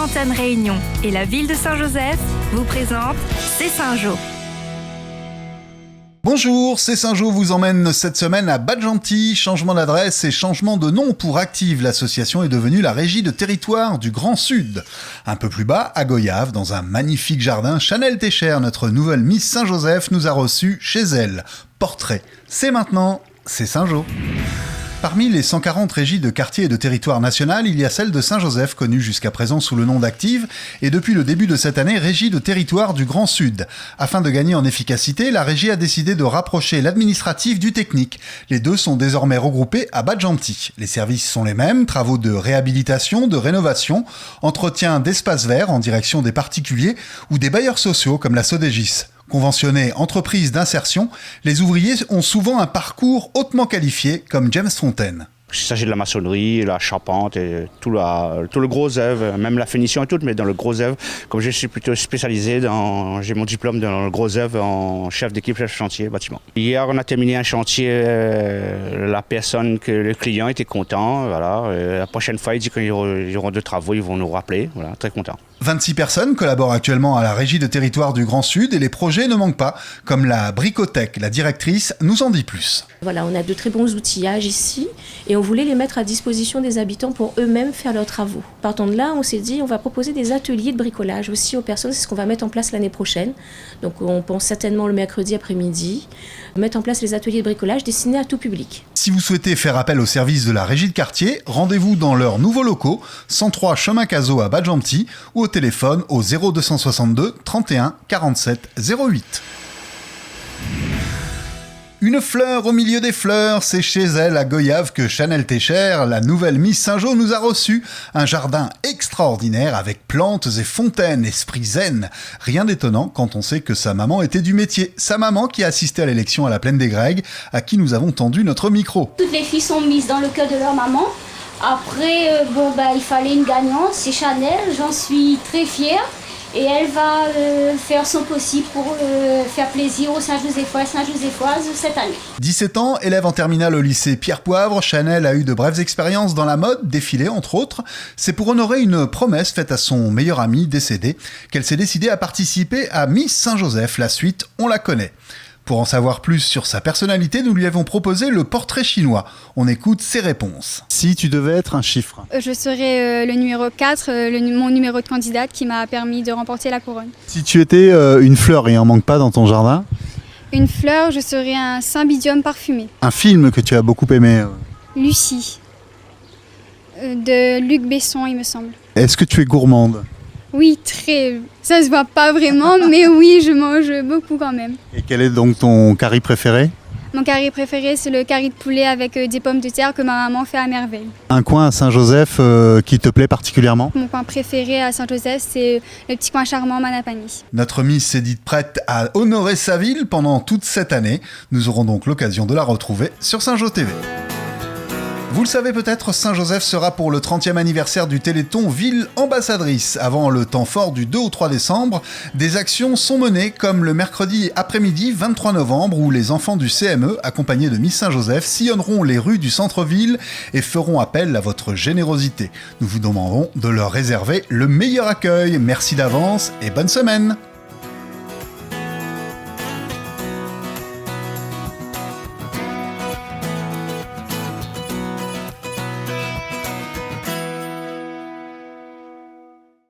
Antenne Réunion et la ville de Saint-Joseph vous présentent C'est Saint-Jo. Bonjour, C'est Saint-Jo vous emmène cette semaine à Bas-de-Gentil. Changement d'adresse et changement de nom pour Active. L'association est devenue la régie de territoire du Grand Sud. Un peu plus bas, à Goyave, dans un magnifique jardin, Chanel Técher, notre nouvelle Miss Saint-Joseph, nous a reçus chez elle. Portrait. C'est maintenant, C'est Saint-Jo. Parmi les 140 régies de quartier et de territoire national, il y a celle de Saint-Joseph, connue jusqu'à présent sous le nom d'Active, et depuis le début de cette année, régie de territoire du Grand Sud. Afin de gagner en efficacité, la régie a décidé de rapprocher l'administratif du technique. Les deux sont désormais regroupés à Bas-de-Gentil. Les services sont les mêmes, travaux de réhabilitation, de rénovation, entretien d'espaces verts en direction des particuliers ou des bailleurs sociaux comme la Sodégis. Conventionnés entreprises d'insertion, les ouvriers ont souvent un parcours hautement qualifié, comme James Fontaine. Il s'agit de la maçonnerie, la charpente et tout le gros œuvre, même la finition et tout, mais dans le gros œuvre, comme je suis plutôt spécialisé j'ai mon diplôme dans le gros œuvre en chef d'équipe, chef chantier, bâtiment. Hier, on a terminé un chantier, le client était content, voilà. La prochaine fois, il dit qu'il y aura de travaux, ils vont nous rappeler, voilà, très content. 26 personnes collaborent actuellement à la régie de territoire du Grand Sud et les projets ne manquent pas, comme la Bricothèque. La directrice nous en dit plus. Voilà, on a de très bons outillages ici et on voulait les mettre à disposition des habitants pour eux-mêmes faire leurs travaux. Partant de là, on s'est dit on va proposer des ateliers de bricolage aussi aux personnes, c'est ce qu'on va mettre en place l'année prochaine. Donc on pense certainement le mercredi après-midi, mettre en place les ateliers de bricolage destinés à tout public. Si vous souhaitez faire appel au service de la régie de quartier, rendez-vous dans leurs nouveaux locaux, 103 chemin Cazot à Bas-de-Gentil ou au téléphone au 0262 31 47 08. Une fleur au milieu des fleurs, c'est chez elle à Goyave que Chanel Técher, la nouvelle Miss Saint-Jo, nous a reçus. Un jardin extraordinaire avec plantes et fontaines, esprit zen. Rien d'étonnant quand on sait que sa maman était du métier. Sa maman qui a assisté à l'élection à la Plaine des Grègues, à qui nous avons tendu notre micro. Toutes les filles sont mises dans le cœur de leur maman. Après, il fallait une gagnante, c'est Chanel, j'en suis très fière. Et elle va faire son possible pour faire plaisir aux Saint-Joséphois et Saint-Joséphoises cette année. 17 ans, élève en terminale au lycée Pierre Poivre, Chanel a eu de brèves expériences dans la mode, défilé entre autres. C'est pour honorer une promesse faite à son meilleur ami décédé qu'elle s'est décidée à participer à Miss Saint-Joseph. La suite, on la connaît. Pour en savoir plus sur sa personnalité, nous lui avons proposé le portrait chinois. On écoute ses réponses. Si tu devais être un chiffre. Je serais le numéro 4, mon numéro de candidate qui m'a permis de remporter la couronne. Si tu étais une fleur, il n'en manque pas dans ton jardin. Une fleur, je serais un cymbidium parfumé. Un film que tu as beaucoup aimé. Lucie, de Luc Besson, il me semble. Est-ce que tu es gourmande? Oui, très. Ça se voit pas vraiment, mais oui, je mange beaucoup quand même. Et quel est donc ton curry préféré? Mon curry préféré, c'est le curry de poulet avec des pommes de terre que ma maman fait à merveille. Un coin à Saint-Joseph qui te plaît particulièrement? Mon coin préféré à Saint-Joseph, c'est le petit coin charmant Manapani. Notre Miss s'est dite prête à honorer sa ville pendant toute cette année. Nous aurons donc l'occasion de la retrouver sur Saint-Jo TV. Vous le savez peut-être, Saint-Joseph sera pour le 30e anniversaire du Téléthon Ville Ambassadrice. Avant le temps fort du 2 au 3 décembre, des actions sont menées comme le mercredi après-midi 23 novembre où les enfants du CME, accompagnés de Miss Saint-Joseph, sillonneront les rues du centre-ville et feront appel à votre générosité. Nous vous demanderons de leur réserver le meilleur accueil. Merci d'avance et bonne semaine!